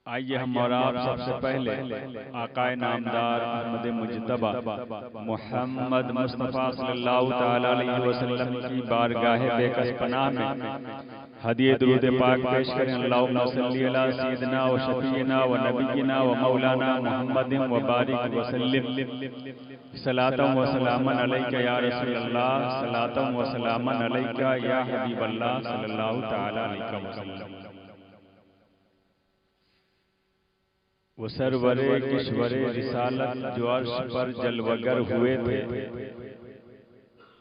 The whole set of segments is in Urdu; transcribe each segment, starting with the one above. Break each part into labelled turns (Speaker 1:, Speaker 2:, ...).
Speaker 1: آئیے ہم اور آپ سب سے پہلے آقا نامدار احمد مجتبی محمد مصطفیٰ صلی اللہ تعالی علیہ وسلم کی بارگاہ بے کس پناہ میں ہدیہ درود پاک پیش کریں۔ اللہم صلی علی سیدنا و شفیعنا و نبینا و مولانا محمد و بارک وسلم۔ صلاۃ و سلاما علیکہ یا رسول اللہ، صلاۃ و سلاما علیکہ یا حبیب اللہ صلی اللہ تعالی علیہ وسلم۔ وہ سرور کشور رسالت جو عرش پر جلوگر ہوئے تھے،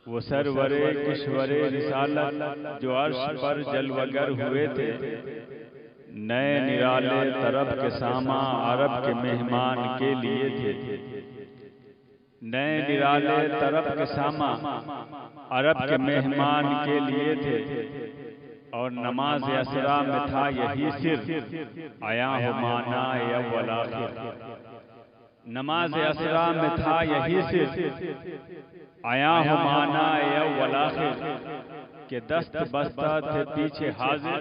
Speaker 1: وہ سرور کشور رسالت جو عرش پر جلوگر ہوئے تھے، نئے نرالے طرب کے ساماں عرب کے مہمان کے لیے تھے، نئے نرالے طرب کے ساماں عرب کے مہمان کے لیے تھے، اور نماز اسرا میں تھا یہی سر آیا ہو مانا اول آخر۔ نماز اسرا میں تھا یہی سر آیا ہو مانا اول آخر، کہ دست بستہ تھے پیچھے حاضر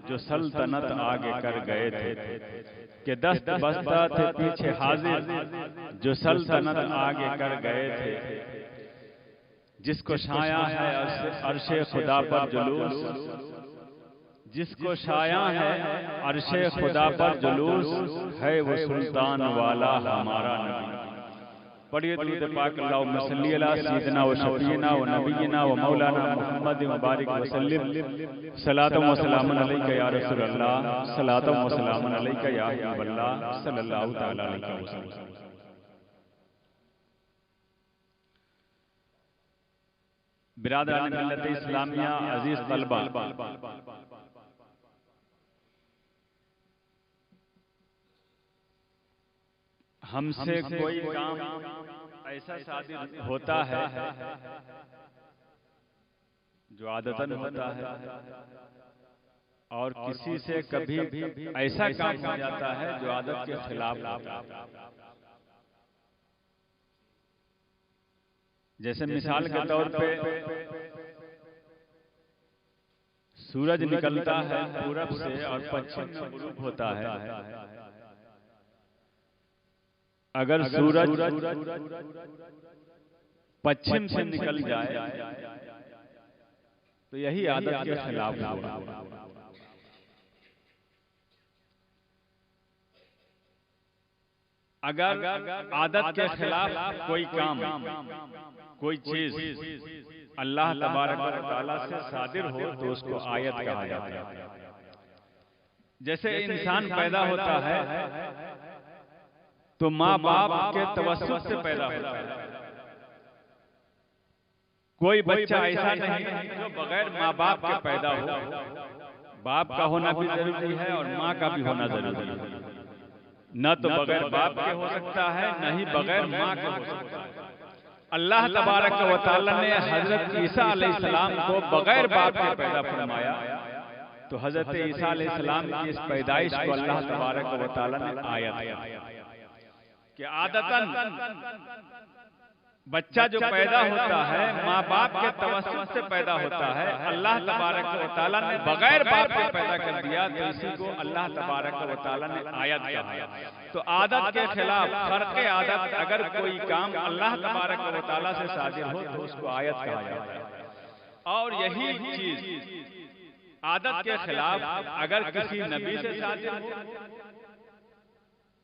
Speaker 1: جو سلطنت آگے کر گئے تھے، کہ دست بستہ تھے پیچھے حاضر جو سلطنت آگے کر گئے تھے۔ جس کو شایع ہے عرش خدا پر جلوس، جس کو شایع ہے عرش خدا پر جلوس، ہے وہ سلطان والا ہمارا نبی۔ پڑھیے درود پاک اللہم صلی علی سیدنا و شفیعنا و نبینا و مولانا محمد و بارک وسلم۔ صلاۃ و سلام علیکہ یا رسول اللہ، صلاۃ و سلام علیکہ یا حبیب اللہ صلی اللہ تعالی علیہ وسلم۔ برادران ملت اسلامیہ، عزیز طلبہ، ہم سے کوئی کام ایسا صادر ہوتا ہے جو عادتاً ہوتا ہے، اور کسی سے کبھی ایسا کام ہو جاتا ہے جو عادت کے خلاف ہوتا ہے۔ جیسے مثال کے طور پہ سورج نکلتا ہے پورب سے اور پچھم میں غروب ہوتا ہے۔ اگر سورج پچھم سے نکل جائے تو یہی عادت کے خلاف ہوگا۔ اگر عادت کے خلاف کوئی کام، کوئی چیز اللہ تبارک و تعالیٰ سے صادر ہو تو اس کو آیت کہا جاتا ہے۔ جیسے انسان پیدا ہوتا ہے تو ماں باپ کے توسط سے پیدا ہوتا ہے۔ کوئی بچہ ایسا نہیں جو بغیر ماں باپ کے پیدا ہو۔ باپ کا ہونا بھی ضروری ہے اور ماں کا بھی ہونا ضروری ہے۔ نہ تو بغیر باپ کے ہو سکتا ہے، نہ ہی بغیر ماں کے ہو سکتا ہے۔ اللہ تبارک و تعالیٰ نے حضرت عیسیٰ علیہ السلام کو بغیر باپ کے پیدا فرمایا، تو حضرت عیسیٰ علیہ السلام کی اس پیدائش کو اللہ تبارک و تعالیٰ نے آیت کیا کہ عادتاً بچہ جو پیدا ہوتا ہے ماں باپ کے توسط سے پیدا ہوتا ہے۔ اللہ تبارک و تعالیٰ نے بغیر باپ کے پیدا کر دیا، تو اسی کو اللہ تبارک و تعالیٰ نے آیت کہا۔ تو عادت کے خلاف فرق عادت، اگر کوئی کام اللہ تبارک و تعالیٰ سے صادر ہو تو اس کو آیت کہا جاتا ہے۔ اور یہی چیز عادت کے خلاف اگر کسی نبی سے صادر ہو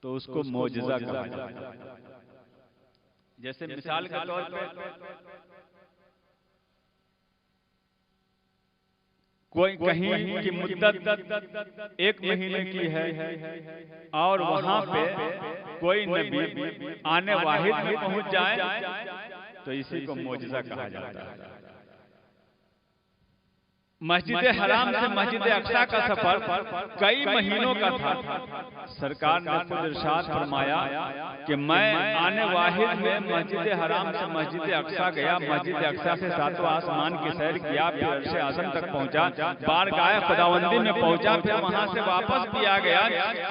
Speaker 1: تو اس کو معجزہ کہا جاتا ہے۔ جیسے مثال کے طور پہ کوئی کہیں کی مدت 1 مہینے کی ہے اور وہاں پہ کوئی نبی آنے واحد میں پہنچ جائے تو اسی کو معجزہ کہا جاتا ہے۔ مسجد حرام سے مسجد اقصی کا سفر کئی مہینوں کا تھا۔ سرکار نے خود ارشاد فرمایا کہ میں آنے واحد میں مسجد حرام سے مسجد اقصی گیا، مسجد اقصی سے 7واں آسمان کی سیر کیا، پھر عرش اعظم تک پہنچا، بارگاہ خداوندی میں پہنچا، پھر وہاں سے واپس بھی آ گیا،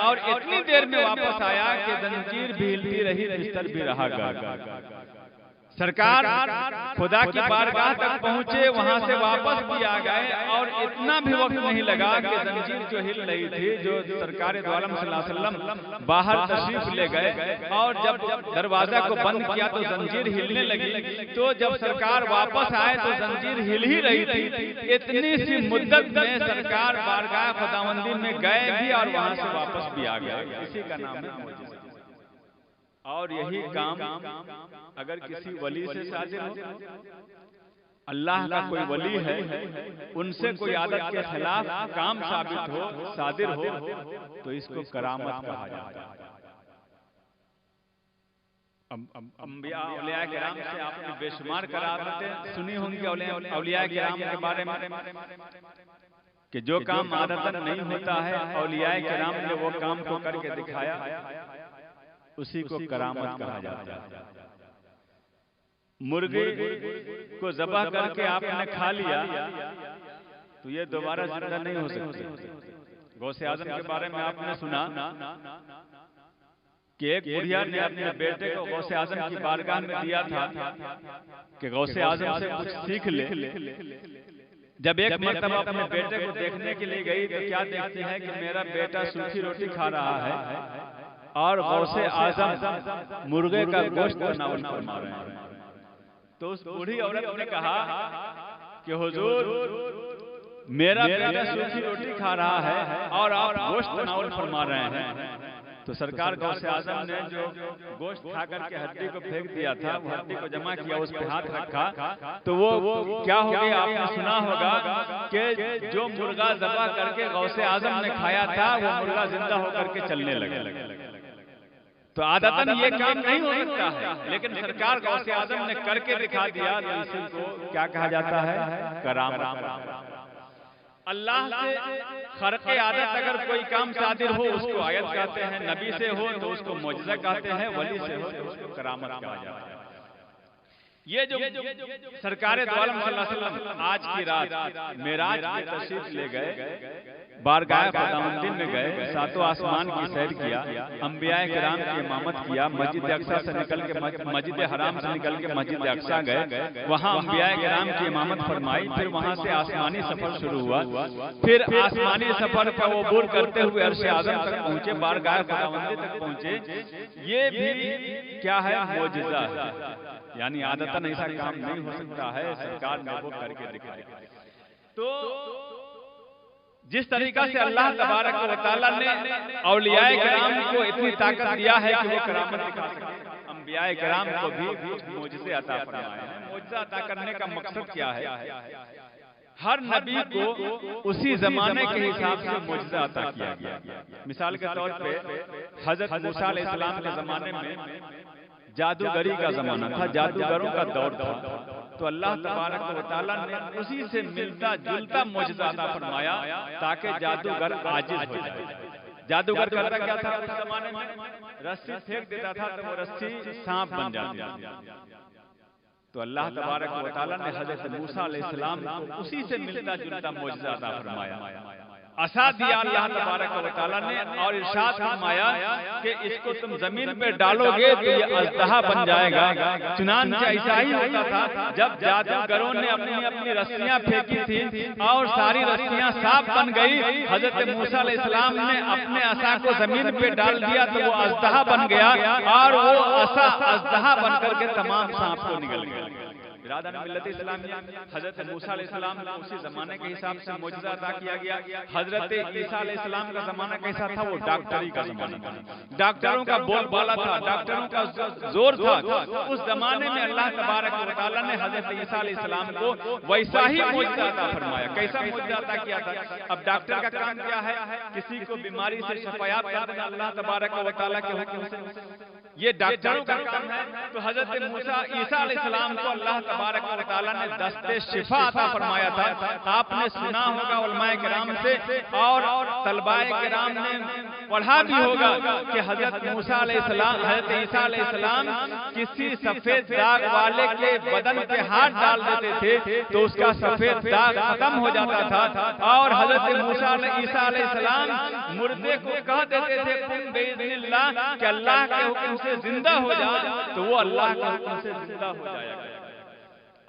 Speaker 1: اور اتنی دیر میں واپس آیا کہ زنجیر بھی ہلتی رہی، بستر بھی رہا گا۔ سرکار خدا کی بارگاہ تک پہنچے، وہاں سے واپس بھی آ گئے، اور اتنا بھی وقت نہیں لگا کہ زنجیر جو ہل رہی تھی، جو سرکار دو عالم صلی اللہ علیہ وسلم باہر تشریف لے گئے، اور جب دروازہ کو بند کیا تو زنجیر ہلنے لگی، تو جب سرکار واپس آئے تو زنجیر ہل ہی رہی تھی۔ اتنی سی مدت میں سرکار بارگاہ خداوندی میں گئے بھی اور وہاں سے واپس بھی آ گئے۔ اسی کا نام ہے معجزہ۔ اور یہی کام اگر کسی ولی سے صادر ہو، اللہ کا کوئی ولی ہے، ان سے کوئی عادت کے خلاف کام ثابت ہو، صادر ہو، تو اس کو کرامت کہا جاتا ہے۔ انبیاء اولیاء کرام سے آپ نے بے شمار کرامتیں سنی ہوں گی اولیاء کرام کے بارے میں، کہ جو کام عادتاً نہیں ہوتا ہے، اولیاء کرام نے وہ کام کو کر کے دکھایا، اسی کو کرامت کہا جاتا ہے۔ مرغی کو ذبح کر کے آپ نے کھا لیا تو یہ دوبارہ زندہ نہیں ہو سکتی۔ غوث اعظم کے بارے میں آپ نے سنا کہ ایک بڑھیا نے اپنے بیٹے کو غوث اعظم کی بارگاہ میں دیا تھا کہ غوث اعظم سے کچھ سیکھ لے۔ جب ایک مرتبہ اپنے بیٹے کو دیکھنے کے لیے گئی تو کیا دیکھتی ہے کہ میرا بیٹا سوکھی روٹی کھا رہا ہے اور غوث اعظم مرغے کا گوشت تناول فرما رہے ہیں۔ تو اس بوڑھی عورت نے کہا کہ حضور، میرا بیٹا سوکھی روٹی کھا رہا ہے اور آپ گوشت تناول فرما رہے ہیں۔ تو سرکار غوث اعظم نے جو گوشت کھا کر کے ہڈی کو پھینک دیا تھا، وہ ہڈی کو جمع کیا، اس پہ ہاتھ رکھا تو وہ کیا ہو گیا؟ آپ نے سنا ہوگا کہ جو مرغا ذبح کر کے غوث اعظم نے کھایا تھا وہ مرغا زندہ ہو کر کے چلنے لگا۔ تو عادتاً یہ کام نہیں ہو سکتا ہے، لیکن سرکار غوث اعظم نے کر کے دکھا دیا، تو اسی کو کیا کہا جاتا ہے؟ کرامت۔ اللہ سے خرق عادت اگر کوئی کام صادر ہو اس کو آیت کہتے ہیں، نبی سے ہو تو اس کو معجزہ کہتے ہیں، ولی سے ہو تو اس کو کرامت کہا جاتا ہے۔ یہ جو سرکار دو عالم صلی اللہ علیہ وسلم آج کی رات معراج کی تشریف لے گئے، بارگاہ خداوندی میں گئے، ساتوں آسمان کی سیر کیا، انبیاء کرام کی امامت کیا، مسجد اقصی سے نکل کے مسجد حرام سے نکل کے مسجد اقصی گئے، وہاں انبیاء کرام کی امامت فرمائی، پھر وہاں سے آسمانی سفر شروع ہوا، پھر آسمانی سفر کا عبور کرتے ہوئے عرش اعظم تک پہنچے، بارگاہ خداوندی تک پہنچے۔ یہ بھی کیا ہے؟ معجزہ ہے، یعنی عادتاً ایسا کام نہیں ہو سکتا ہے، سرکار نے وہ کر کے دکھایا۔ تو جس طریقہ سے اللہ تبارک و تعالیٰ نے اولیاء کرام کو اتنی طاقت دیا ہے کہ وہ کرامت دکھا سکتے، انبیاء کرام کو بھی معجزے عطا فرمائے ہیں۔ معجزہ عطا کرنے کا مقصد کیا ہے؟ ہر نبی کو اسی زمانے کے حساب سے معجزہ عطا کیا گیا۔ مثال کے طور پہ حضرت موسیٰ علیہ السلام کے زمانے میں جادوگری کا زمانہ تھا، جادوگروں کا دور تھا، تو اللہ تبارک و تعالیٰ نے اسی سے ملتا جلتا معجزہ عطا فرمایا تاکہ جادوگر عاجز ہو جائے۔ جادوگر کرتا کیا تھا اس زمانے میں؟ رسی پھینک دیتا تھا تو وہ رسی سانپ بن جاتی تھی۔ تو اللہ تبارک و تعالیٰ نے حضرت موسیٰ علیہ السلام کو اسی سے ملتا جلتا معجزہ عطا فرمایا۔ عصا دیا اللہ تبارک و تعالیٰ نے اور ارشاد فرمایا کہ اس کو تم زمین پہ ڈالو گے تو یہ اژدہا بن جائے گا۔ چنانچہ ایسا ہی ہوتا تھا، جب جادوگروں نے اپنی اپنی رسیاں پھینکی تھی اور ساری رسیاں سانپ بن گئی، حضرت موسیٰ علیہ السلام نے اپنے عصا کو زمین پہ ڈال دیا تو وہ اژدہا بن گیا، اور وہ عصا اژدہا بن کر کے تمام سانپ کو نگل گیا۔ برادران ملت اسلامیہ، حضرت موسیٰ علیہ السلام کو اسی زمانے کے حساب سے معجزہ عطا کیا گیا۔ حضرت عیسیٰ علیہ السلام کا زمانہ کیسا تھا؟ وہ ڈاکٹری کا زمانہ تھا، ڈاکٹروں کا بول بالا تھا، ڈاکٹروں کا زور تھا۔ اس زمانے میں اللہ تبارک و تعالیٰ نے حضرت عیسیٰ علیہ السلام کو ویسا ہی معجزہ عطا فرمایا۔ کیسا معجزہ عطا کیا تھا؟ اب ڈاکٹر کا کام کیا ہے؟ کسی کو بیماری سے شفا یاب کر دینا اللہ تبارک و تعالیٰ کے حکم سے، یہ ڈاکٹروں کا کام ہے۔ تو حضرت موسیٰ عیسیٰ علیہ السلام کو اللہ تبارک و تعالیٰ نے دستے شفا عطا فرمایا تھا. آپ نے سنا ہوگا علماء کرام سے اور طلباء کرام نے پڑھا بھی ہوگا کہ حضرت موسیٰ علیہ السلام، حضرت عیسیٰ علیہ السلام کسی سفید داغ والے کے بدن پہ ہاتھ ڈال دیتے تھے تو اس کا سفید داغ ختم ہو جاتا تھا. اور حضرت موسیٰ عیسیٰ علیہ السلام مردے کو کہہ دیتے تھے کن بإذن اللہ کہ اللہ کے حکم سے زندہ ہو جا، تو وہ اللہ کے حکم سے زندہ ہو جایا گیا.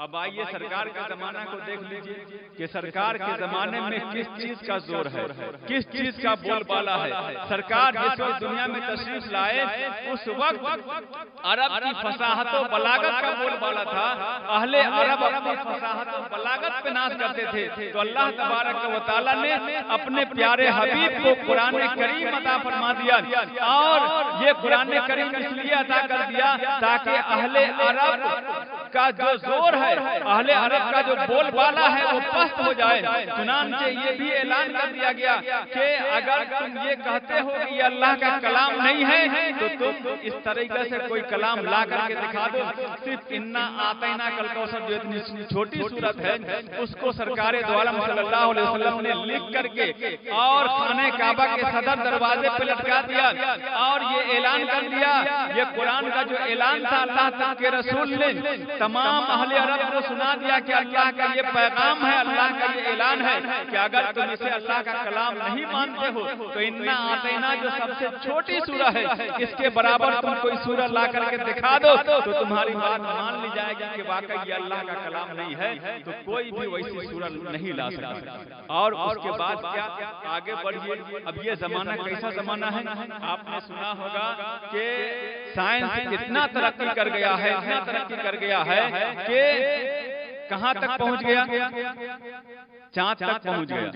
Speaker 1: اب آئیے سرکار کے زمانہ کو دیکھ لیجئے کہ سرکار کے زمانے میں کس چیز کا زور ہے، کس چیز کا بول بالا ہے. سرکار جس وقت دنیا میں تشریف لائے اس وقت عرب کی فصاحت و بلاغت کا بول بالا تھا. اہل عرب اپنی فصاحت و بلاغت پہ ناز کرتے تھے، تو اللہ تبارک و تعالیٰ نے اپنے پیارے حبیب کو قرآن کریم عطا فرما دیا. اور یہ قرآن کریم اس لیے عطا کر دیا تاکہ اہل عرب کا جو زور ہے، اہل عرب کا جو بول بالا ہے وہ پست ہو جائے. چنانچہ یہ بھی اعلان کر دیا گیا کہ اگر تم یہ کہتے ہو کہ یہ اللہ کا کلام نہیں ہے تو تم اس طریقے سے کوئی کلام لا کر کے دکھا دو. صرف انا آتینا کل کوثر جو اتنی چھوٹی صورت ہے اس کو سرکار دو عالم صلی اللہ علیہ وسلم نے لکھ کر کے اور خانہ کعبہ کے صدر دروازے پہ لٹکا دیا اور یہ اعلان کر دیا. یہ قرآن کا جو اعلان تھا اللہ کے رسول نے تمام اہل عرب کو سنا دیا کہ اللہ کا یہ پیغام ہے، اللہ کا یہ اعلان ہے کہ اگر تم اسے اللہ کا کلام نہیں مانتے ہو تو انا آتینا جو سب سے چھوٹی سورہ ہے اس کے برابر تم کوئی سورہ لا کر کے دکھا دو تو تمہاری بات مان لی جائے گی کہ واقعی یہ اللہ کا کلام نہیں ہے. تو کوئی بھی ویسی سورہ نہیں لا سکتا. اور اس کے بعد کیا آگے بڑھیے. اب یہ زمانہ کیسا زمانہ ہے؟ آپ نے سنا ہوگا کہ سائنس اتنا ترقی کر گیا ہے، اتنا ترقی کر گیا ہے کہ کہاں تک پہنچ گیا؟ چاند تک پہنچ گیا.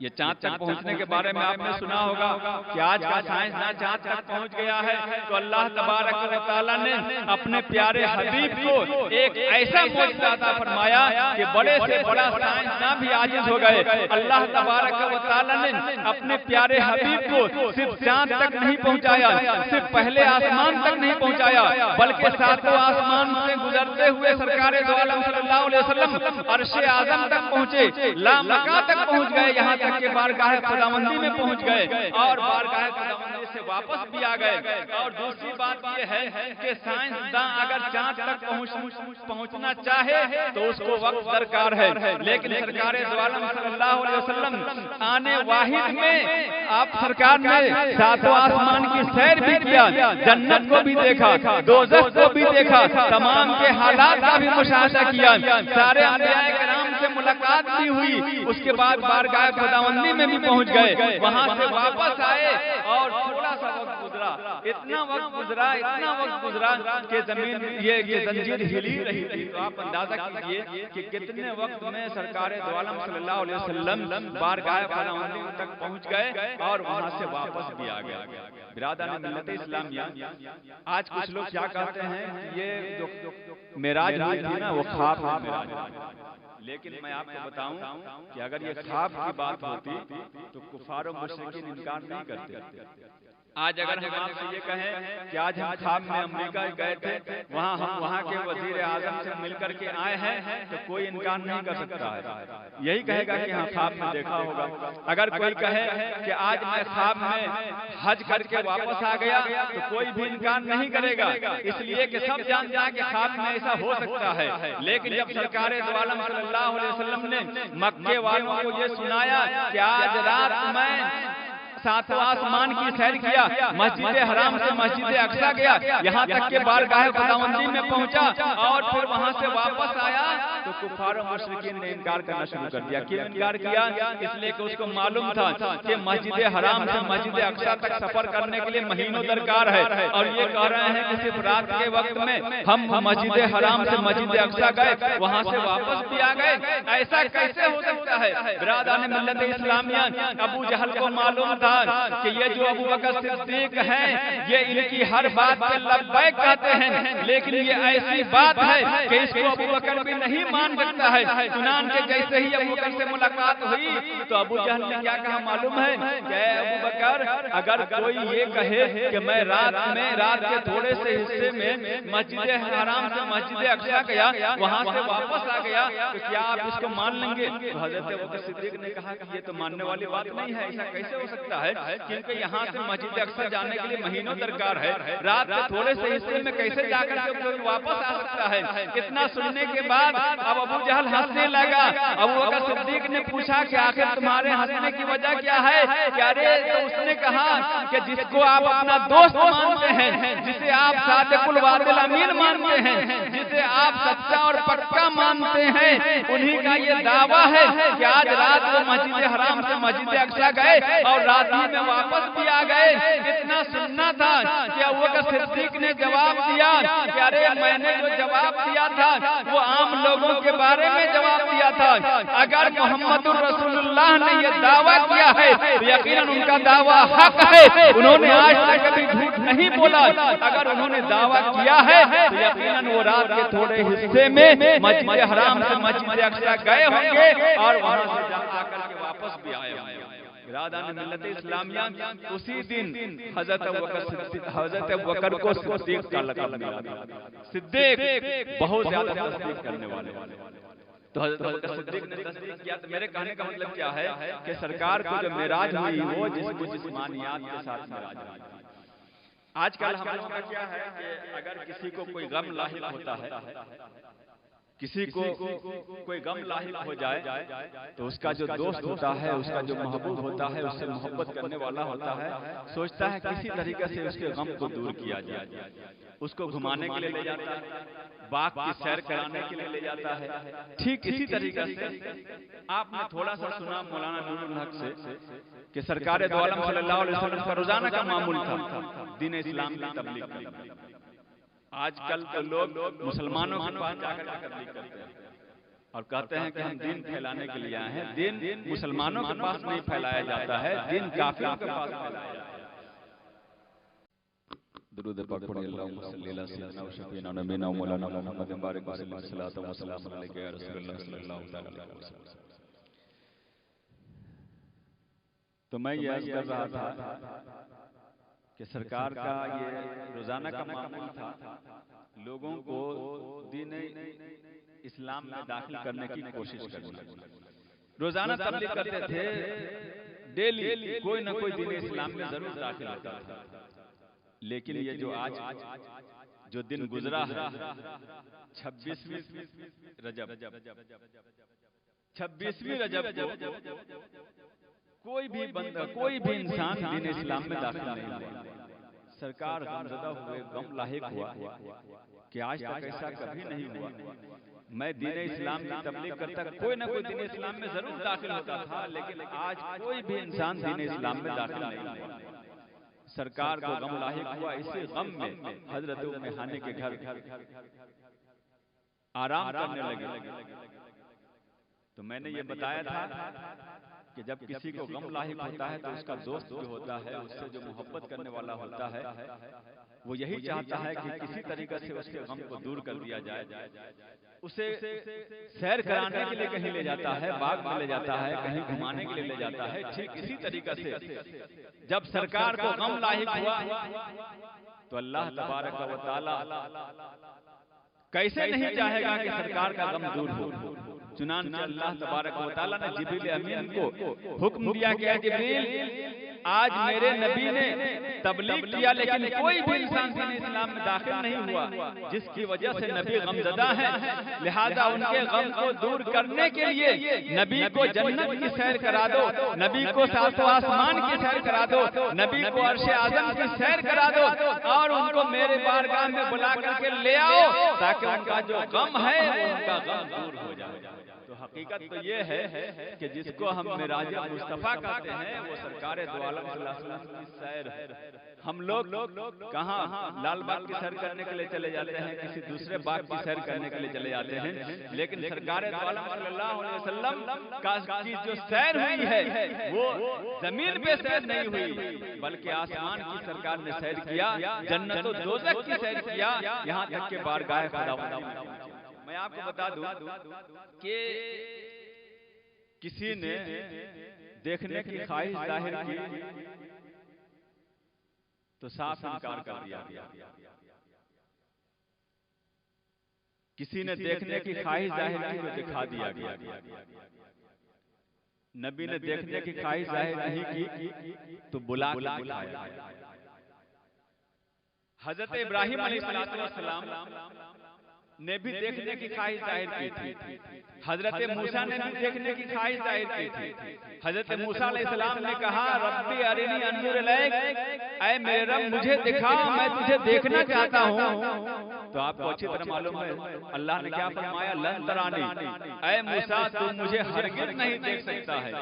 Speaker 1: یہ چاند تک پہنچنے کے بارے میں آپ نے سنا ہوگا کہ آج کا سائنسداں چاند تک پہنچ گیا ہے. تو اللہ تبارک و تعالیٰ نے اپنے پیارے حبیب کو ایک ایسا معجزہ عطا فرمایا کہ بڑے سے بڑا سائنسداں بھی عاجز ہو گئے. اللہ تبارک و تعالیٰ نے اپنے پیارے حبیب کو صرف چاند تک نہیں پہنچایا، صرف پہلے آسمان تک نہیں پہنچایا، بلکہ ساتوں آسمان سے گزرتے ہوئے سرکار دو عالم صلی اللہ علیہ وسلم عرش اعظم تک پہنچے، لامکاں تک پہنچ گئے، یہاں تک کہ بارگاہ خداوندی میں پہنچ گئے اور بارگاہ خداوندی سے واپس بھی آ گئے. اور دوسری بات یہ ہے کہ سائنسداں اگر چاند تک پہنچنا چاہے تو اس کو وقت درکار ہے، لیکن سرکار دو عالم صلی اللہ علیہ وسلم آنے واحد میں آپ سرکار نے ساتوں آسمان کی سیر بھی کیا، جنت کو بھی دیکھا، دوزخ کو بھی دیکھا، تمام کے حالات کا بھی مشاہدہ کیا، سارے انبیاء کرام سے ملاقات بھی ہوئی. اس کے بعد بارگاہ خداوندی میں بھی پہنچ گئے، وہاں سے واپس آئے اور تھوڑا سا وقت گزرا، اتنا وقت گزرا کہ زمین یہ زنجیر ہلی رہی تھی. تو آپ اندازہ کیجئے کہ کتنے وقت میں سرکار دو عالم صلی اللہ علیہ وسلم بارگاہ خداوندی تک پہنچ گئے اور وہاں سے واپس بھی آ گئے. برادران ملت اسلامیہ، آج کچھ لوگ کیا کہتے ہیں یہ جو معراج ہوئی تھی نا وہ خواب ہے. لیکن میں آپ کو بتاؤں کہ اگر یہ خواب کی بات ہوتی تو کفار و مشرکین انکار نہیں کرتے. آج اگر ہم آپ سے یہ کہیں کہ آج ہم خواب میں امریکہ گئے تھے، ہم وہاں کے وزیر اعظم سے مل کر کے آئے ہیں تو کوئی انکار نہیں کر سکتا ہے، یہی کہے گا کہ ہاں خواب میں دیکھا ہوگا. اگر کوئی کہے کہ آج میں خواب میں حج کر کے واپس آ گیا تو کوئی بھی انکار نہیں کرے گا، اس لیے کہ سب جانتے ہیں کہ خواب میں ایسا ہو سکتا ہے. لیکن جب سرکار دو عالم صلی اللہ علیہ وسلم نے مکے والوں کو یہ سنایا کہ آج رات میں ساتوں آسمان کی سیر کیا، مسجد حرام سے مسجد اقصی گیا، یہاں تک کہ بارگاہ خداوندی میں پہنچا اور پھر وہاں سے واپس آیا تو کفار و مشرکین نے انکار کرنا شروع کر دیا. کیوں انکار کیا؟ اس لیے کہ اس کو معلوم تھا کہ مسجد حرام سے مسجد اقصی تک سفر کرنے کے لیے مہینوں درکار ہے، اور یہ کہہ رہے ہیں کہ صرف رات کے وقت میں ہم مسجد حرام سے مسجد اقصی گئے، وہاں سے واپس بھی آ گئے. ایسا کیسے ہو سکتا ہے؟ برادران ملت اسلامیہ، ابو جہل کو معلوم تھا کہ یہ جو ابو بکر صدیق ہیں یہ ان کی ہر بات پہ لبیک کہتے ہیں، لیکن یہ ایسی بات ہے کہ اس کو ابو بکر بھی نہیں مان سکتا ہے. چنانچہ جیسے ہی ابو بکر سے ملاقات ہوئی تو ابو جہل نے کیا کہا معلوم ہے کہ ابو بکر اگر کوئی یہ کہے کہ میں رات کے تھوڑے سے حصے میں مسجد حرام سے مسجد اقصی گیا وہاں سے واپس آ گیا تو کیا آپ اس کو مان لیں گے؟ تو حضرت ابوبکر صدیق نے کہا کہ یہ تو ماننے والی بات نہیں ہے، ایسا کیسے ہو سکتا ہے؟ کیونکہ یہاں سے مسجد اقصی جانے کے لیے مہینوں درکار ہے، رات کے تھوڑے سے حصے میں کیسے جا کر کے کوئی واپس آ سکتا ہے؟ اتنا سننے کے بعد اب ابو جہل ہنسنے لگا۔ ابوبکر صدیق نے پوچھا کہ آخر تمہارے ہنسنے کی وجہ کیا ہے؟ کہ ارے تو اس نے کہا کہ جس کو آپ اپنا دوست مانتے ہیں، جسے آپ صادق الوعد الامین مانتے ہیں، جسے آپ سچا اور پکا مانتے ہیں، انہی کا یہ دعویٰ ہے کہ آج رات وہ مسجد حرام سے مسجد اقصی گئے اور رات ہی میں واپس بھی آ گئے۔ اتنا سننا تھا کہ ابوبکر صدیق نے جواب دیا کہ ارے میں نے جو جواب دیا تھا وہ عام لوگوں کے بارے میں جواب دیا تھا، اگر محمد رسول اللہ نے یہ دعویٰ کیا ہے تو یقیناً ان کا دعویٰ حق ہے، انہوں نے آج تک کبھی جھوٹ نہیں بولا، اگر انہوں نے دعویٰ کیا ہے تو یقیناً وہ رات کے تھوڑے حصے میں مسجد حرام سے مسجد اقصی گئے ہوں گے اور وہاں سے آ کر کے واپس بھی آئے ہوں گے۔ برادران ملت اسلامیہ، اسی دن حضرت ابوبکر کو صدیق کا لقب ملا۔ صدیق بہت زیادہ تصدیق کرنے والے۔ تو حضرت ابوبکر صدیق نے تصدیق کیا۔ تو میرے کہنے کا مطلب کیا ہے کہ سرکار کو جو معراج ہوئی وہ جسمانیات کے ساتھ معراج ہوئی۔ آج کل ہم لوگوں کا کیا ہے کہ اگر کسی کو کوئی غم لاحق ہوتا ہے، کسی کو کوئی غم لاحق ہو جائے تو اس کا جو دوست ہوتا ہے، اس کا جو محبوب ہوتا ہے، اس سے محبت کرنے والا ہوتا ہے، سوچتا ہے کسی طریقے سے اس کے غم کو دور کیا جائے، اس کو گھمانے کے لیے لے جاتا ہے، باغ کی سیر کرانے کے لیے لے جاتا ہے۔ ٹھیک اسی طریقے سے آپ نے تھوڑا سا سنا مولانا نور الحق سے کہ سرکار دو عالم صلی اللہ علیہ وسلم کا روزانہ کا معمول تھا دین اسلام کی تبلیغ کرنا۔ آج کل تو لوگ مسلمانوں کے پاس جا کر تبلیغ کرتے ہیں اور کہتے ہیں کہ ہم دین پھیلانے کے لیے آئے ہیں۔ دین مسلمانوں کے پاس نہیں پھیلایا جاتا ہے، دین کافروں کے پاس پھیلایا جاتا ہے۔ درود پاک پڑھیں، اللہم صلی علی سیدنا و شفیعنا نبینا و مولانا محمد مبارک وسلم صلاۃ و سلام علیک یا رسول اللہ صلی اللہ علیہ وسلم۔ تو میں یہ عرض کر رہا تھا کہ سرکار کا یہ روزانہ کا معمول تھا لوگوں کو دین اسلام میں داخل کرنے کی کوشش کرنا۔ روزانہ تبلیغ کرتے تھے، ڈیلی کوئی نہ کوئی دین اسلام میں ضرور داخل ہوتا تھا۔ لیکن یہ جو آج جو دن گزرا ہے 26ویں رجب کو کوئی بھی بندہ، کوئی بھی انسان دین اسلام میں داخل نہیں ہوا۔ سرکار غمزدہ ہوئے، غم لاحق ہوا کہ آج تک ایسا کبھی نہیں ہوا۔ میں دین اسلام کی تبلیغ کرتا، کوئی نہ کوئی دین اسلام میں ضرور داخل ہوتا تھا، لیکن آج کوئی بھی انسان دین اسلام میں داخل نہیں ہوا۔ سرکار کو غم لاحق ہوا، اسی غم میں حضرت ام ہانی کے گھر آرام کرنے لگے۔ تو میں نے یہ بتایا تھا کہ جب کسی کو غم لاحق ہوتا ہے تو اس کا دوست جو ہوتا ہے، اس سے جو محبت کرنے والا ہوتا ہے، وہ یہی چاہتا ہے کہ کسی طریقے سے اس کے غم کو دور کر دیا جائے۔ اسے سیر کرانے کے لیے کہیں لے جاتا ہے، باغ میں لے جاتا ہے، کہیں گھمانے کے لیے لے جاتا ہے۔ ٹھیک اسی طریقے سے جب سرکار کو غم لاحق ہوا تو اللہ تبارک و تعالی کیسے نہیں چاہے گا کہ سرکار کا غم دور ہو۔ چنانچہ اللہ تبارک و تعالی نے جبریل امین کو حکم دیا کہ جبریل، آج میرے نبی نے تبلیغ کیا لیکن کوئی بھی انسان دین اسلام میں داخل نہیں ہوا، جس کی وجہ سے نبی غمزدہ ہیں، لہذا ان کے غم کو دور کرنے کے لیے نبی کو جنت کی سیر کرا دو، نبی کو ساتواں آسمان کی سیر کرا دو، نبی کو عرش اعظم کی سیر کرا دو اور ان کو میرے بارگاہ میں بلا کر کے لے آؤ تاکہ ان کا جو غم ہے وہ ان کا غم دور ہو جائے۔ تو حقیقت تو یہ ہے کہ جس کو ہم معراج مصطفیٰ کہتے ہیں وہ سرکار دو عالم صلی اللہ علیہ وسلم کی سیر ہے۔ ہم لوگ کہاں لال باغ کی سیر کرنے کے لیے چلے جاتے ہیں، کسی دوسرے باغ کی سیر کرنے کے لیے چلے جاتے ہیں، لیکن سرکار دو عالم صلی اللہ علیہ وسلم کی جو سیر ہوئی ہے وہ زمین پہ سیر نہیں ہوئی بلکہ آسمان کی سرکار نے سیر کیا، جنت و دوزخ کی سیر کیا، یہاں تک کہ بارگاہ خداوند۔ میں آپ کو بتا دوں کہ کسی نے دیکھنے کی خواہش ظاہر کی تو صاف انکار کر دیا گیا. کسی نے دیکھنے کی خواہش ظاہر کی تو دکھا دیا گیا. نبی نے دیکھنے کی خواہش ظاہر نہیں کی تو بلا کے دکھایا. حضرت ابراہیم علیہ السلام نے بھی دیکھنے کی خواہش ظاہر کی تھی. حضرت موسیٰ نے بھی دیکھنے کی خواہش ظاہر کی تھی. حضرت موسیٰ علیہ السلام نے کہا ربی ارنی انظر الیک، اے میرے رب مجھے دکھا، میں تجھے دیکھنا چاہتا ہوں. تو آپ کو اچھی طرح معلوم ہے اللہ نے کیا فرمایا، لن ترانی، اے موسیٰ تو مجھے ہرگز نہیں دیکھ سکتا ہے.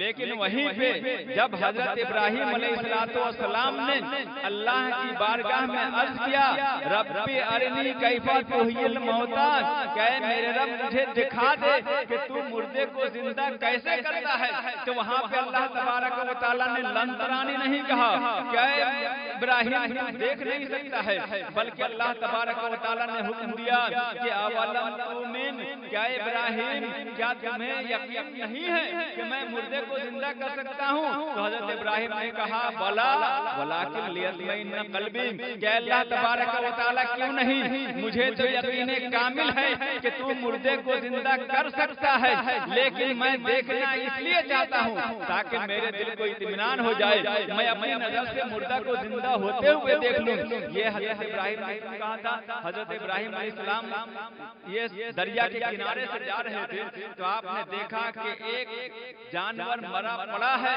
Speaker 1: لیکن وہیں پہ جب حضرت ابراہیم علیہ السلام نے اللہ کی بارگاہ میں عرض کیا ربی ارنی کیف تحیی الموتیٰ، کہ اے میرے رب مجھے دکھا دے کہ تو مردے کو زندہ کیسے کرتا ہے، تو وہاں پہ اللہ تبارک و تعالیٰ نے لن ترانی نہیں کہا کہ اے ابراہیم دیکھ نہیں سکتا ہے، بلکہ اللہ تبارک و تعالیٰ نے حکم دیا کہ اولم تؤمن، کیا ابراہیم کیا تمہیں یقین نہیں ہے کہ میں مردے کو زندہ کر سکتا ہوں؟ تو حضرت ابراہیم نے کہا بلا ولکن لیطمئن قلبی، کہ اللہ تبارک و تعالیٰ کیوں نہیں، مجھے تو یقین کامل ہے کہ تو مردے کو زندہ کر سکتا ہے، لیکن میں دیکھنا اس لیے چاہتا ہوں تاکہ میرے دل کو اطمینان ہو جائے، میں اپنی نظر سے مردہ کو زندہ ہوتے ہوئے دیکھ لوں. یہ حضرت ابراہیم نے کہا تھا. حضرت ابراہیم علیہ السلام یہ دریا کے کنارے سے جا رہے تھے تو آپ نے دیکھا کہ ایک جانور مرا پڑا ہے،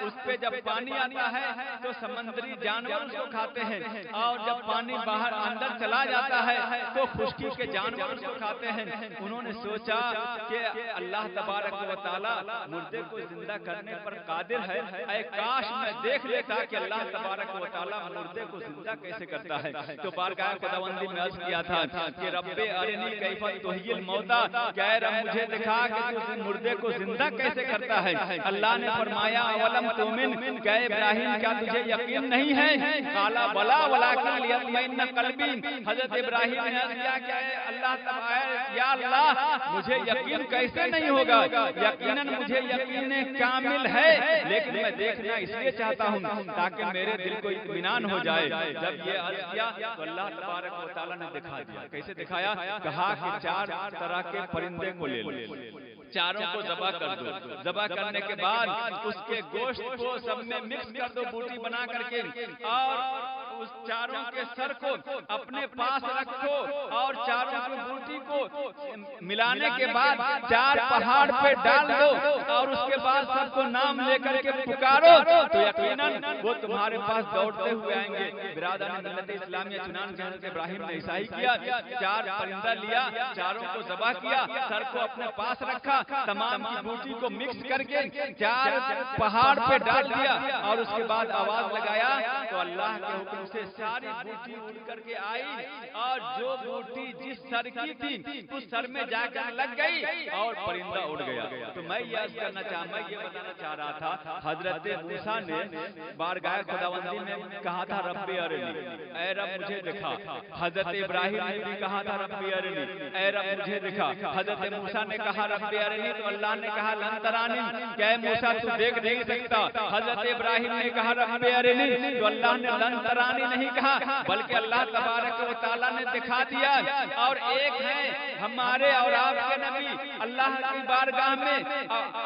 Speaker 1: اس پہ جب پانی آتا ہے تو سمندری جانور اس کو کھاتے ہیں، اور جب پانی باہر اندر چلا جاتا ہے تو خشکی کے جانور اس کو کھاتے ہیں. انہوں نے سوچا کہ اللہ تبارک و تعالیٰ مردے کو زندہ کرنے پر قادر ہے، اے کاش میں دیکھ لیتا کہ اللہ تبارک و تعالیٰ مردے کو زندہ کیسے کرتا ہے. تو بارگاہ خداوندی میں عرض کیا تھا کہ رب ارنی کیف تحیی الموتیٰ، کہ اے رب مجھے دکھا کہ تو مردے کو زندہ کیسے کرتا ہے. اللہ نے فرمایا اولم تؤمن، کہ اے ابراہیم کیا تجھے یقین نہیں ہے؟ قال بلا ولکن لیطمئن قلبی. حضرت ابراہیم نے عرض کیا کہ اللہ تبارک یا اللہ مجھے یقین کیسے نہیں ہوگا، یقیناً مجھے یقین کامل ہے، لیکن میں دیکھنا اس لیے چاہتا ہوں تاکہ میرے دل کو اطمینان ہو جائے. جب یہ عرض کیا تو اللہ تبارک و تعالیٰ نے دکھا دیا. کیسے دکھایا؟ کہا کہ 4 طرح کے پرندے کو لے لو، چاروں کو ذبح کر دو، ذبح کرنے کے بعد اس کے گوشت کو سب میں مکس کر دو بوٹی بنا کر کے، اور اس چاروں کے سر کو اپنے پاس رکھو، اور چاروں کی بوٹی کو ملانے کے بعد 4 پہاڑ پہ ڈال دو، اور اس کے بعد سب کو نام لے کر کے پکارو تو یقیناً وہ تمہارے پاس دوڑتے ہوئے آئیں گے. برادران ملت اسلامیہ چنانچہ حضرت ابراہیم نے ایسا ہی کیا. 4 پرندہ لیا، چاروں کو ذبح کیا، سر کو اپنے پاس رکھا، تمام کی بوٹی کو مکس کر کے 4 پہاڑ پہ ڈال دیا، اور اس کے بعد آواز لگایا تو اللہ کے حکم سے ساری بوٹی اڑ کر کے آئی، اور جو بوٹی جس سر کی تھی اس سر میں جا کر لگ گئی اور پرندہ اڑ گیا. تو میں یہ عرض کرنا میں یہ بتانا چاہ رہا تھا حضرت موسیٰ نے بارگاہ خداوندی میں کہا تھا ربی ارنی، اے رب مجھے دکھا. حضرت ابراہیم نے بھی کہا تھا ربی ارنی، اے رب مجھے دکھا. حضرت موسیٰ نے کہا ربی ارنی تو اللہ نے کہا لن ترانی، کہ اے موسیٰ تو دیکھ نہیں سکتا. حضرت ابراہیم نے کہا ربی ارنی تو اللہ نے لن ترانی نہیں کہا، بلکہ اللہ تبارک و تعالیٰ نے دکھا دیا. اور ایک ہے ہمارے اور آپ کے نبی، اللہ کی بارگاہ میں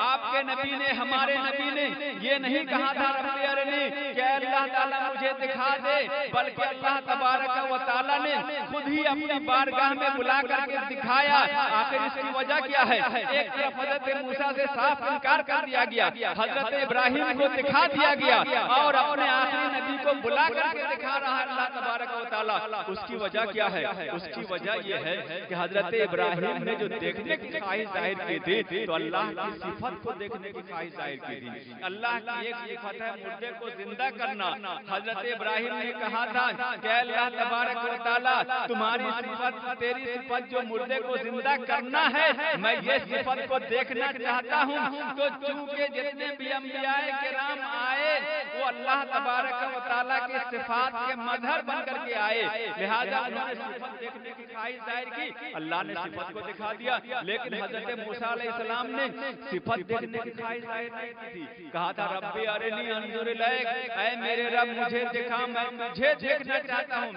Speaker 1: آپ کے نبی نے، ہمارے نبی نے یہ نہیں کہا تھا ربی ارنی کہ اللہ تعالیٰ مجھے دکھا دے، بلکہ اللہ تبارک و تعالیٰ نے خود ہی اپنی بارگاہ میں بلا کر کے دکھایا. آخر اس کی وجہ کیا ہے؟ ایک طرف حضرت موسیٰ سے صاف انکار کر دیا گیا، حضرت ابراہیم کو دکھا دیا گیا، اور اپنے آخری نبی کو بلا کر کے دکھا رہا ہے اللہ تبارک و تعالیٰ. اس کی وجہ کیا ہے؟ اس کی وجہ یہ ہے کہ حضرت ابراہیم نے جو دیکھنے کی خواہش ظاہر کی تھی تو اللہ کی صفت کو دیکھنے کی خواہش ظاہر کی تھی. اللہ کی ایک صفت ہے مردے کو زندہ کرنا. حضرت ابراہیم نے کہا تھا کہ اللہ تبارک و تعالیٰ تمہاری صفت، تیری صفت جو مردے کو زندہ کرنا ہے، میں یہ صفت کو دیکھنا چاہتا ہوں. تو چونکہ جتنے بھی انبیاء کرام آئے وہ اللہ تبارک و تعالیٰ کی صفات کے مظہر بن کر کے آئے، لہذا انہوں نے صفت دیکھنے کی خواہش ظاہر کی، اللہ نے صفت کو دکھا دیا، لیکن حضرت موسیٰ علیہ السلام نے صفت دیکھنے کی خواہش ظاہر نہیں کی تھی، کہا تھا ربی ارنی انظر الیک، اے میرے رب مجھے دکھا، میں تجھے دیکھنا چاہتا ہوں،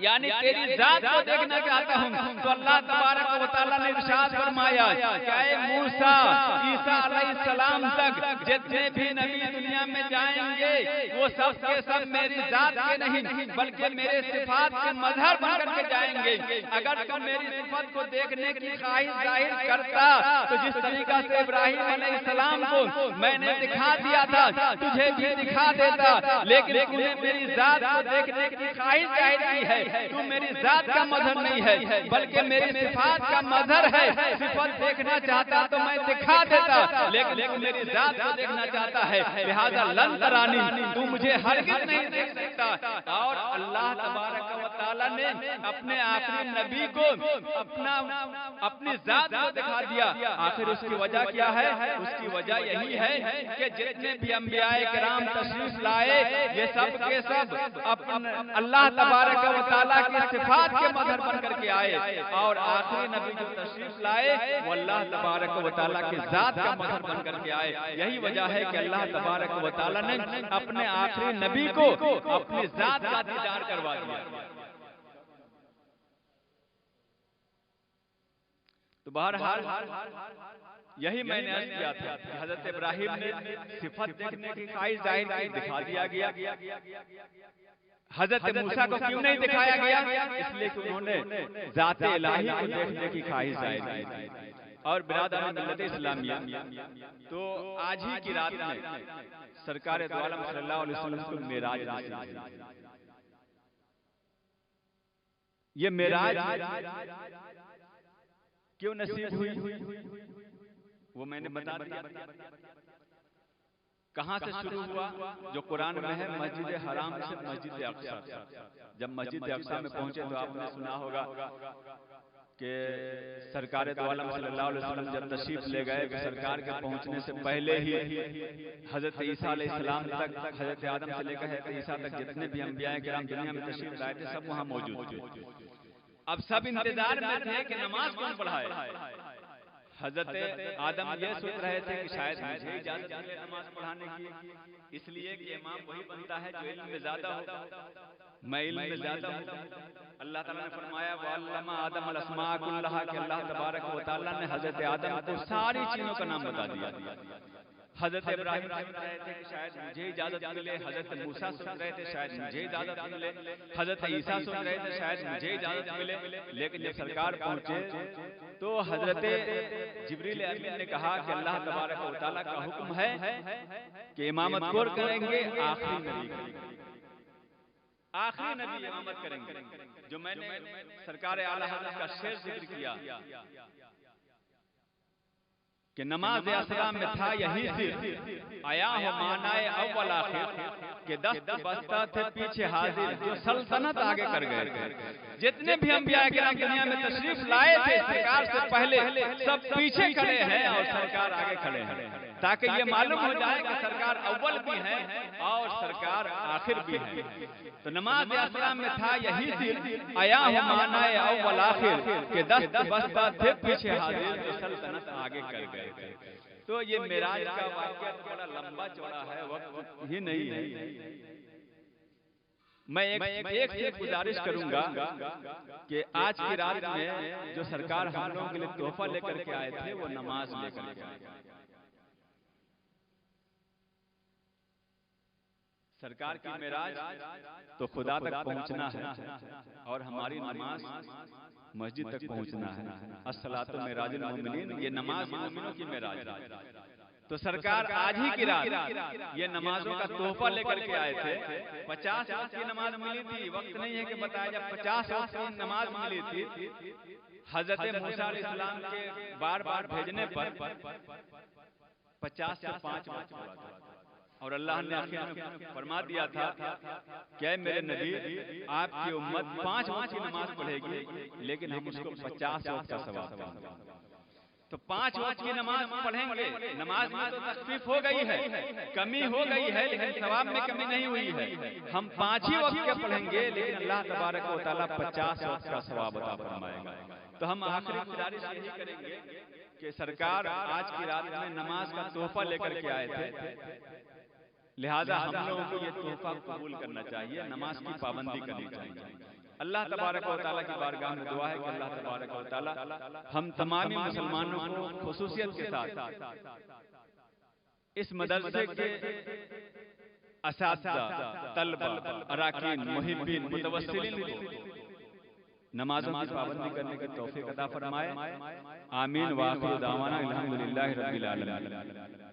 Speaker 1: یعنی تیری ذات کو دیکھنا چاہتا ہوں۔ تو اللہ تبارک و تعالیٰ نے ارشاد فرمایا کہ اے موسیٰ، عیسیٰ علیہ السلام تک جتنے بھی نبی دنیا میں جائیں گے وہ سب کے سب میری ذات کے نہیں بلکہ میرے صفات کے مظہر بن کر کے جائیں گے۔ اگر تم میری صفت کو دیکھنے کی خواہش ظاہر کرتا تو جس طریقہ سے ابراہیم علیہ السلام کو میں نے دکھا دیا تھا تجھے بھی دکھا دیتا، لیکن تم نے میری ذات کو دیکھنے کی خواہش ظاہر کی ہے، تو میری ذات کا مظہر نہیں ہے بلکہ میری صفات کا مظہر ہے۔ صفت دیکھنا چاہتا تو میں دکھا دیتا، لیکن تو میری ذات کو دیکھنا چاہتا ہے، لہذا لن ترانی، تو مجھے ہرگز نہیں دیکھ سکتا۔ اور اللہ تبارک و تعالیٰ نے اپنے آخری نبی کو اپنی ذات کو دکھا دیا۔ آخر اس کی وجہ کیا ہے؟ اس کی وجہ یہی ہے کہ جتنے بھی انبیاء کرام تشریف لائے یہ سب کے سب اللہ تبارک و تعالیٰ کی صفات کے مظہر بن کر کے آئے، اور آخری نبی جو تشریف لائے وہ اللہ تبارک و تعالیٰ کی ذات کا مظہر بن کر کے آئے۔ یہی وجہ ہے کہ اللہ تبارک و تعالیٰ نے اپنے آخری نبی کو اپنی ذات کا دیدار کروا دیا۔ تو بہرحال یہی میں نے عرض کیا تھا کہ حضرت ابراہیم نے صفت دیکھنے کی خواہش ظاہر کی، دکھا دیا گیا۔ حضرت موسیٰ کو کیوں نہیں دکھایا گیا؟ اس لیے کہ انہوں نے ذات الہی کو دیکھنے کی خواہش ظاہر کی۔ اور برادران ملت اسلامیہ، تو آج ہی کی رات میں سرکار دو عالم صلی اللہ علیہ وسلم کو معراج نصیب ہوئی۔ یہ معراج کیوں نصیب ہوئی وہ میں نے بتا دیا۔ کہاں سے شروع ہوا؟ جو قرآن میں ہے، مسجد حرام سے مسجد اقصی۔ جب مسجد اقصی میں پہنچے تو آپ نے سنا ہوگا کہ سرکار دو عالم صلی اللہ علیہ وسلم جب تشریف لے گئے تو سرکار کے پہنچنے سے پہلے ہی حضرت عیسیٰ علیہ السلام تک، حضرت آدم سے لے کر حضرت عیسیٰ تک جتنے بھی انبیاء کرام دنیا میں تشریف لائے تھے سب وہاں موجود تھے۔ اب سب انتظار میں تھے کہ نماز کون پڑھائے۔ حضرت آدم یہ سوچ رہے تھے کہ شاید مجھے اجازت ملے نماز پڑھانے کی، اس لیے کہ امام وہی بنتا ہے جو علم میں زیادہ ہو، میں علم میں زیادہ ہوں۔ اللہ تعالیٰ نے فرمایا وَعَلَّمَ آدَمَ الْأَسْمَاءَ كُلَّهَا کہ اللہ تبارک و تعالیٰ نے حضرت آدم کو ساری چیزوں کا نام بتا دیا۔ حضرت ابراہیم سوچ رہے تھے کہ شاید مجھے اجازت ملے، حضرت موسیٰ سوچ رہے تھے شاید مجھے اجازت ملے، حضرت عیسیٰ سوچ رہے تھے شاید مجھے اجازت ملے، لیکن جب سرکار پہنچے تو حضرت جبریل امین نے کہا کہ اللہ تبارک و تعالیٰ کا حکم ہے کہ امامت کون کریں گے؟ آخری نبی کریں گے، آخری نبی امامت کریں گے۔ جو میں نے سرکار اعلیٰ حضرت کا شعر ذکر کیا کہ نماز اسلام میں تھا یہی صرف، آیا ہو معنی اول آخر کہ دست بستہ تھے پیچھے حاضر، جو سلطنت آگے کر گئے تھے۔ جتنے بھی انبیاء کرام دنیا میں تشریف لائے تھے سرکار سے پہلے سب پیچھے کھڑے ہیں اور سرکار آگے کھڑے ہیں، تاکہ یہ معلوم ہو جائے کہ سرکار اول بھی ہے اور سرکار آخر بھی ہے۔ تو نماز اسلام میں تھا یہی صرف، آیا ہو معنی اول آخر کہ دست بستہ تھے پیچھے حاضر، جو سلطنت آگے کر گئے تھے۔ تو یہ معراج کا واقعہ بڑا لمبا چوڑا ہے، وقت ہی نہیں ہے۔ میں ایک سے گزارش کروں گا کہ آج کی رات میں جو سرکار ہم لوگوں کے لیے تحفہ لے کر کے آئے تھے وہ نماز لے کر کے آئے۔ سرکار کی معراج تو خدا تک پہنچنا ہے اور ہماری نماز مسجد تک پہنچنا ہے۔ الصلاۃ معراج المومنین، یہ نماز مومنوں کی معراج ہے۔ تو سرکار آج ہی کی رات یہ نمازوں کا تحفہ لے کر کے آئے تھے۔ 50 وقت کی نماز ملی تھی، وقت نہیں ہے کہ بتایا جب 50 وقت کی نماز ملی تھی، حضرت موسیٰ علیہ السلام کے بار بار بھیجنے پر 50 سے 5 وقت ہوا تھا، اور اللہ نے آخر میں فرما دیا تھا کہ اے میرے نبی آپ کی امت 5 وقت کی نماز پڑھے گی لیکن ہم اس کو 50 وقت کا ثواب دیں گے۔ تو 5 وقت کی نماز پڑھیں گے، نماز میں تو تخفیف ہو گئی ہے، کمی ہو گئی ہے، لیکن ثواب میں کمی نہیں ہوئی ہے۔ ہم 5 ہی وقت کے پڑھیں گے، لیکن اللہ تبارک و تعالیٰ 50 وقت کا ثواب عطا فرمائے گا۔ تو ہم آخری گزارش یہی کریں گے کہ سرکار آج کی رات میں نماز کا تحفہ لے کر کے آئے تھے، لہذا ہم لوگوں کو یہ تحفہ قبول کرنا چاہیے، نماز کی پابندی کرنی چاہیے۔ اللہ تبارک و تعالیٰ کی بارگاہ میں دعا ہے کہ اللہ تبارک و تعالیٰ ہم تمامی مسلمانوں کو خصوصیت کے ساتھ اس مدرسے کے اساتذہ، طلبہ، اراکین، محبین، متوسلین کو نمازوں کی پابندی کرنے کی توفیق عطا فرمائے۔ آمین۔ وآخر دعوانا الحمدللہ رب العالمین۔